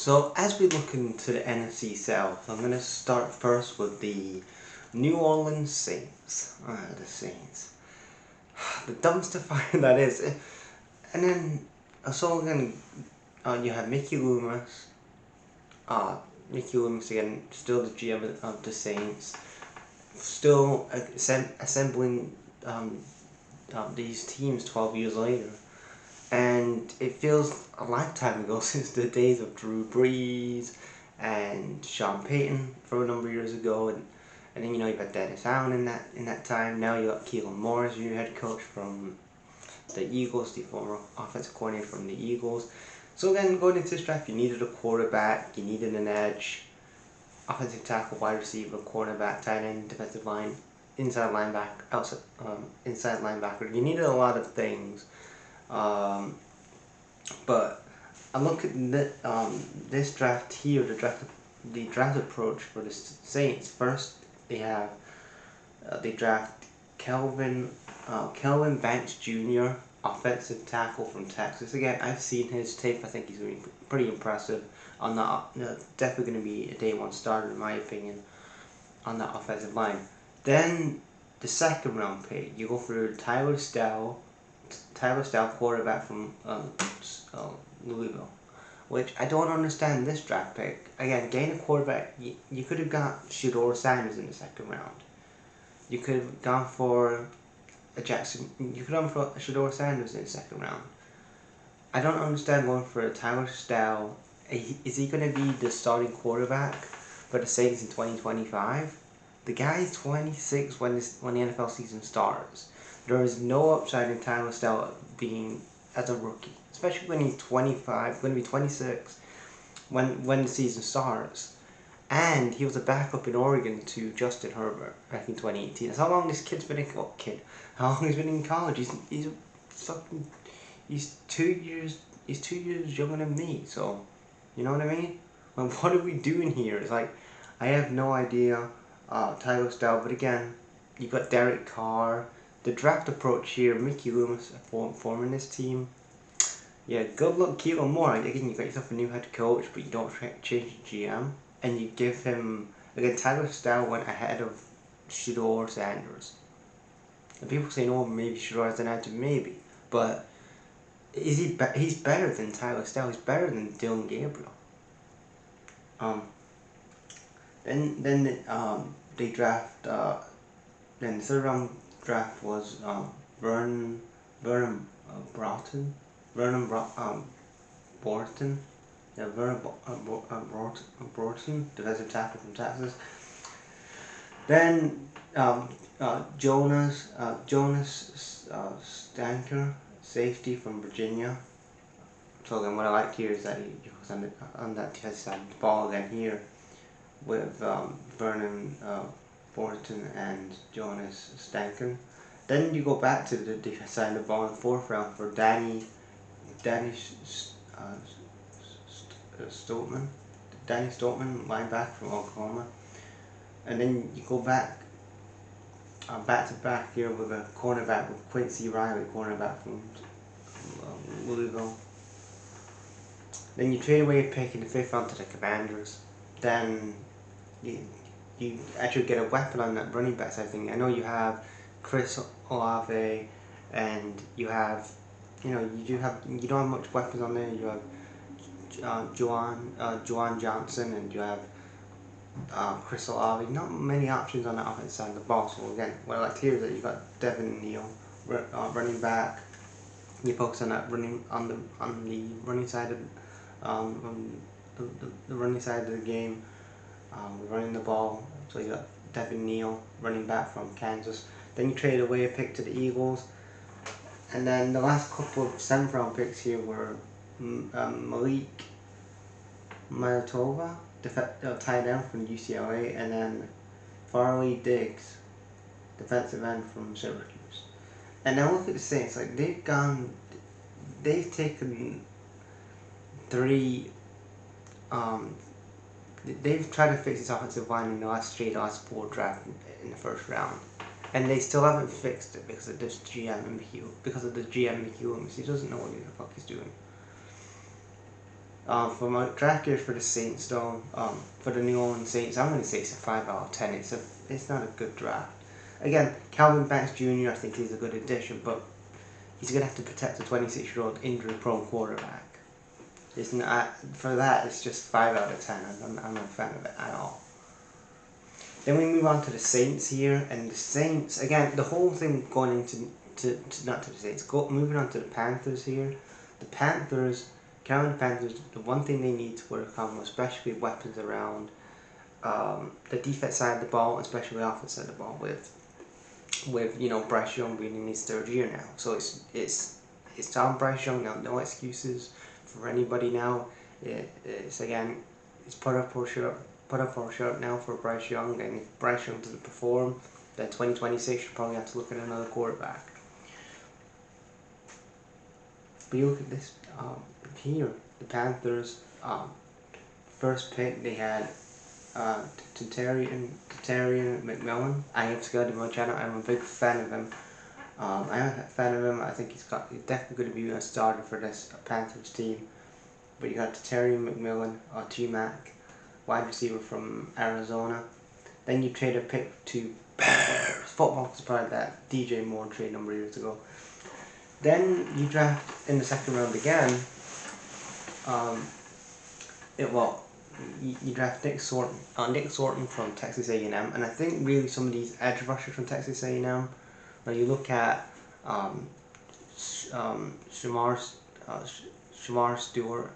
So as we look into the NFC South, I'm going to start first with the New Orleans Saints. The Saints. The dumpster fire that is. And then, so again, you have Mickey Loomis. Mickey Loomis again, still the GM of the Saints. Still assembling these teams 12 years later. And it feels a lifetime ago since the days of Drew Brees and Sean Payton for a number of years ago, and then you've got Dennis Allen in that time. Now you got Keelan Moore as your head coach from the Eagles, the former offensive coordinator from the Eagles. So again, going into this draft, you needed a quarterback, you needed an edge, offensive tackle, wide receiver, cornerback, tight end, defensive line, inside linebacker, inside linebacker. You needed a lot of things. But I look at this draft here, the draft approach for the Saints. First, they draft Kelvin Banks Jr., offensive tackle from Texas. Again, I've seen his tape. I think he's really pretty impressive. Definitely going to be a day one starter in my opinion on that offensive line. Then the second round pick, you go for Tyler Stell, quarterback from Louisville, which I don't understand this draft pick. Again, getting a quarterback, you could have got Shedeur Sanders in the second round. You could have gone for a Jackson. You could have gone for Shedeur Sanders in the second round. I don't understand going for a Tyler Stell. Is he going to be the starting quarterback for the Saints in 2025? The guy is 26 when the NFL season starts. There is no upside in Tyler Stell being as a rookie, especially when he's 25, going to be 26 when the season starts. And he was a backup in Oregon to Justin Herbert back in 2018. That's how long this kid's been how long he's been in college. He's 2 years younger than me. So, you know what I mean? Like, what are we doing here? It's like, I have no idea. Tyler Stell, but again, you've got Derek Carr. The draft approach here, Mickey Loomis forming this team. Yeah, good luck, Keelan Moore. Again, you got yourself a new head coach, but you don't change the GM, and you give him again. Tyler Stell went ahead of Shedeur Sanders, and people say, "Oh, maybe Shedeur has an edge." Maybe, but is he? He's better than Tyler Stell. He's better than Dylan Gabriel. Then they draft. Then the third round draft was Vernon Borton, defensive tackle from Texas. Then Jonas Stanker, safety from Virginia. So again, what I like here is that he was on that defensive side of the ball again here with Vernon Borton and Jonas Stanken. Then you go back to the defense side of the ball in the fourth round for Danny Stoltman, linebacker from Oklahoma. And then you go back to back here with a cornerback with Quincy Riley, cornerback from Louisville. Then you trade away a pick in the fifth round to the Commanders. Then you actually get a weapon on that running back side thing. I know you have Chris Olave, and you have, you don't have much weapons on there. You have Juwan Johnson, and you have Chris Olave. Not many options on the offensive side of the ball. So again, what I like here is that you got Devin Neal, running back. You focus on that on the running side of the running side of the game. Running the ball. So you got Devin Neal, running back from Kansas. Then you trade away a pick to the Eagles. And then the last couple of 7th round picks here were Malik Manitoba, tight end from UCLA, and then Farley Diggs, defensive end from Syracuse. And now look at the Saints. Like they've taken 3. They've tried to fix this offensive line in the last 4 drafts in the first round, and they still haven't fixed it because of this GM Mickey Loomis. He doesn't know what the fuck he's doing. For my draft year for the Saints though, for the New Orleans Saints, I'm going to say it's a 5 out of 10. It's not a good draft. Again, Calvin Banks Jr. I think he's a good addition, but he's going to have to protect a 26-year-old injury-prone quarterback. It's not, for that, it's just 5 out of 10. I'm not a fan of it at all. Then we move on to the Saints here, and the Saints, again, the whole thing going into, not to the Saints, moving on to the Panthers here. The Panthers, Carolina Panthers, the one thing they need to work on, especially weapons around the defense side of the ball, especially the offense side of the ball, with you know, Bryce Young being in his 3rd year now. So it's on Bryce Young now, no excuses for anybody now. It's again, it's put up or shut now for Bryce Young, and if Bryce Young doesn't perform, then 2026 you'll probably have to look at another quarterback. But you look at this here, the Panthers, first pick they had Tatarian McMillan. I have Scott in my channel. I'm a big fan of him. I'm a fan of him. I think he's definitely going to be a starter for this Panthers team. But you got Tatarian McMillan, T-Mac, wide receiver from Arizona. Then you trade a pick to Bears football, because part of that DJ Moore trade a number of years ago. Then you draft in the 2nd round again. You draft Nick Sorton from Texas A&M, and I think really some of these edge rushers from Texas A&M. Now you look at Shamar Stewart.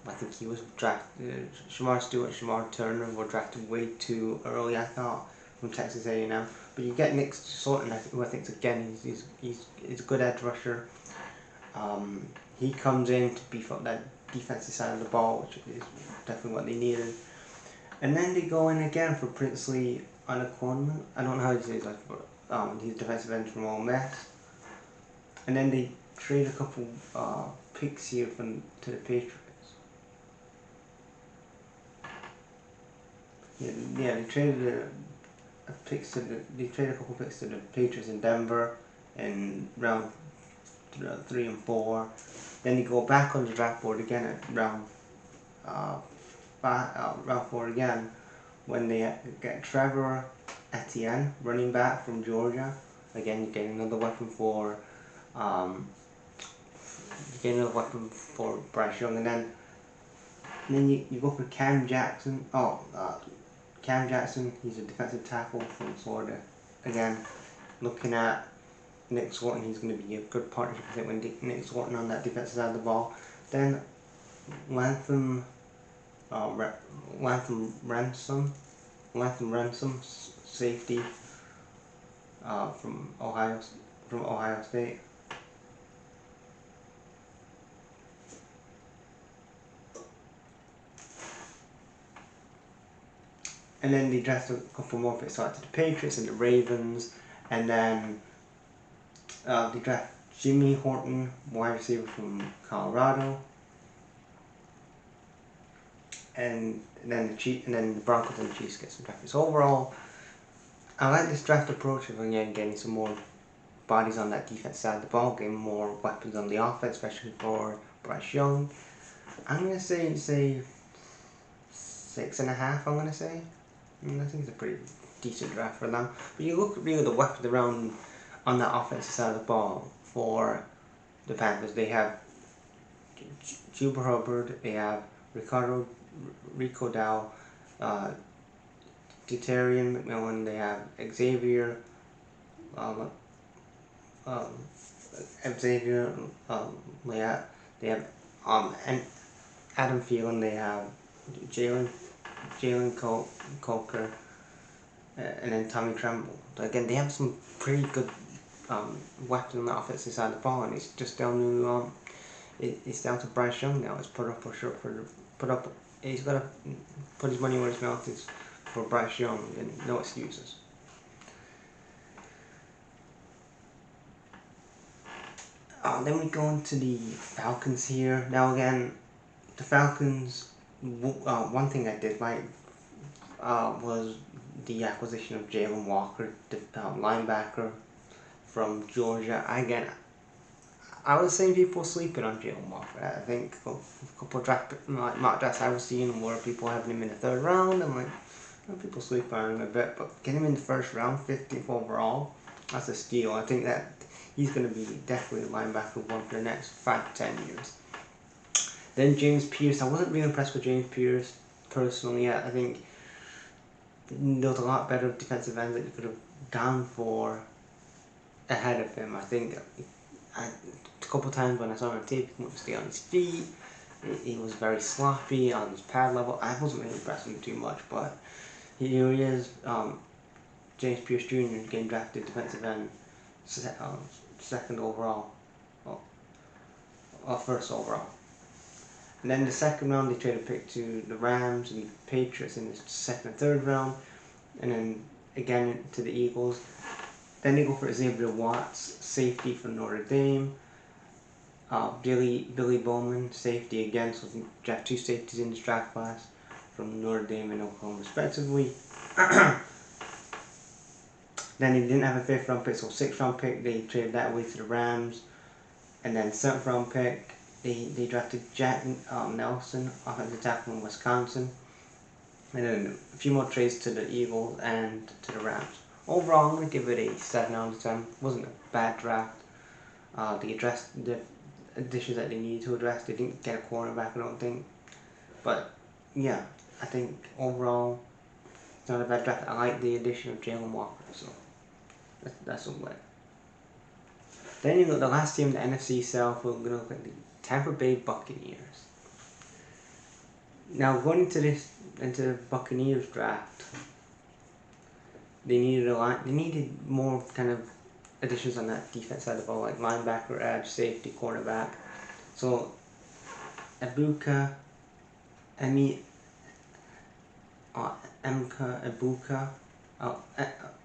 I think he was drafted. Shamar Stewart, Shamar Turner were drafted way too early, I thought, from Texas A&M. But you get Nick Sorton, who I think again he's a good edge rusher. He comes in to beef up that defensive side of the ball, which is definitely what they needed. And then they go in again for Princely Anaquan. I don't know how to say his life, but he's defensive end from Ole Miss. And then they trade a couple picks here to the Patriots. Yeah, they traded they traded a couple picks to the Patriots in Denver in round 3 and 4. Then they go back on the draft board again at round 4 again, when they get Trevor Etienne, running back from Georgia. Again, you get another weapon for Bryce Young, and then you go for Cam Jackson. Cam Jackson, he's a defensive tackle from Florida. Again, looking at Nick Sorton, he's going to be a good partnership, I think, with Nick Sorton on that defensive side of the ball. Then Latham Ransom, safety from Ohio State. And then they draft a couple more picks out to the Patriots and the Ravens, and then they draft Jimmy Horton, wide receiver from Colorado, and then the Broncos and the Chiefs get some drafts. So overall, I like this draft approach of again getting some more bodies on that defense side of the ball, getting more weapons on the offense, especially for Bryce Young. I'm gonna say 6.5. I'm gonna say. I think it's a pretty decent draft for them. But you look really at the weapons around on the offensive side of the ball for the Panthers. They have Chuba Hubbard, they have Rico Dow, Tatarian McMillan, they have Xavier, they have and Adam Thielen, they have Jalen Coker, and then Tommy Tremble. So again, they have some pretty good weapons on the offensive side of the ball, and it's just down to it's down to Bryce Young now. It's he's got to put his money where his mouth is for Bryce Young, and no excuses. Then we go into the Falcons here. Now again, the Falcons, one thing I did like was the acquisition of Jalen Walker, the linebacker from Georgia. Again, I was seeing people sleeping on Jalen Walker. I think a couple of draft like mock drafts I was seeing where people having him in the 3rd round. I'm like, people sleep on him a bit, but get him in the 1st round, 50th overall, that's a steal. I think that he's going to be definitely a linebacker one for the next 5 to 10 years. Then James Pierce. I wasn't really impressed with James Pierce personally. I think there was a lot better defensive ends that you could have gone for ahead of him. I think a couple times when I saw him on tape, he wouldn't stay on his feet. He was very sloppy on his pad level. I wasn't really impressed with him too much, but here he is, James Pierce Jr. getting drafted defensive end, 2nd overall, or 1st overall. And then the 2nd round, they traded a pick to the Rams and the Patriots in the 2nd and 3rd round, and then again to the Eagles. Then they go for Xavier Watts, safety from Notre Dame. Billy Bowman, safety again, so they draft 2 safeties in this draft class from Notre Dame and Oklahoma respectively. Then they didn't have a 5th round pick, so 6th round pick, they traded that away to the Rams. And then 7th round pick, they drafted Jack Nelson, offensive tackle from Wisconsin. And then a few more trades to the Eagles and to the Rams. Overall, I'm going to give it a 7 out of 10. Wasn't a bad draft. They addressed the additions that they needed to address. They didn't get a cornerback, I don't think. But yeah, I think overall, it's not a bad draft. I like the addition of Jalen Walker, so that's a win. Then you got the last team in the NFC South. We're going to look at the Tampa Bay Buccaneers. Now going into the Buccaneers draft, they needed more kind of additions on that defense side of the ball, like linebacker, edge, safety, cornerback. So Emeka,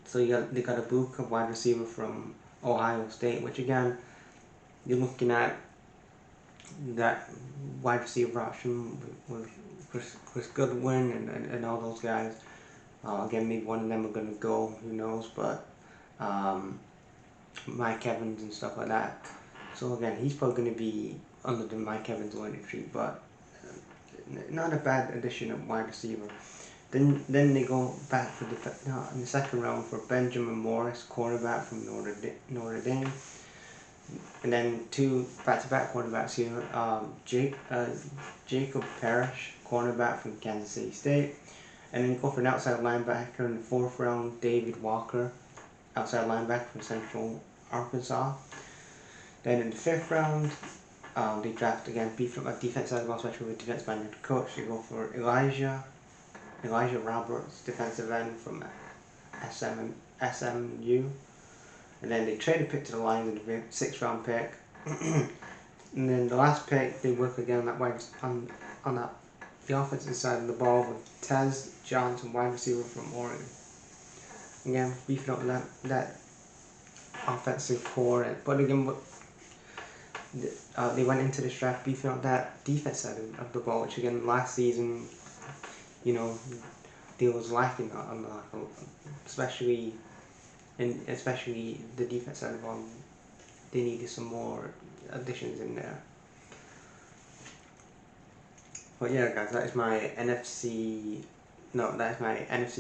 so they got Ibuka, wide receiver from Ohio State, which again, you're looking at that wide receiver option with Chris Goodwin and all those guys. Again, maybe one of them are going to go, who knows, but Mike Evans and stuff like that. So again, he's probably going to be under the Mike Evans winning tree, but not a bad addition of wide receiver. Then they go back for in the 2nd round for Benjamin Morris, cornerback from Notre Dame. And then 2 back-to-back cornerbacks here, Jacob Parrish, cornerback from Kansas City State. And then you go for an outside linebacker in the 4th round, David Walker, outside linebacker from Central Arkansas. Then in the 5th round, they draft again, beef up a defense side of the ball, especially with defense minded coach. They go for Elijah Roberts, defensive end from SMU. And then they trade a pick to the Lions in the 6th round pick. And then the last pick, they work again on the offensive side of the ball with Tez Johnson, wide receiver from Oregon. Again, beefing up that offensive core. But again, they went into this draft beefing up that defense side of the ball, which again last season, they was lacking on especially the defense side of the ball. They needed some more additions in there. But yeah, guys, that is my NFC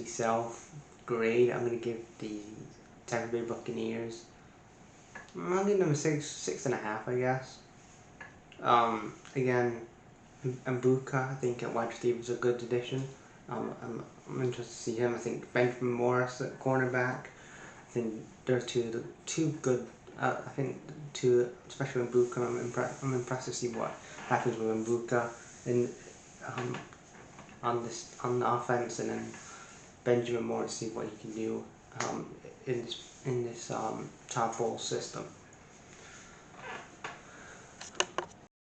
South grade. I'm gonna give the Tampa Bay Buccaneers, I'll give them a 6.5, I guess. Again, Mbuka, I think at wide receiver is a good addition. I'm interested to see him. I think Benjamin Morris at cornerback. I think they're two good. I think especially Mbuka. I'm impressed to see what happens with Mbuka on the offense, and then Benjamin Morris, see what he can do in this top bowl system.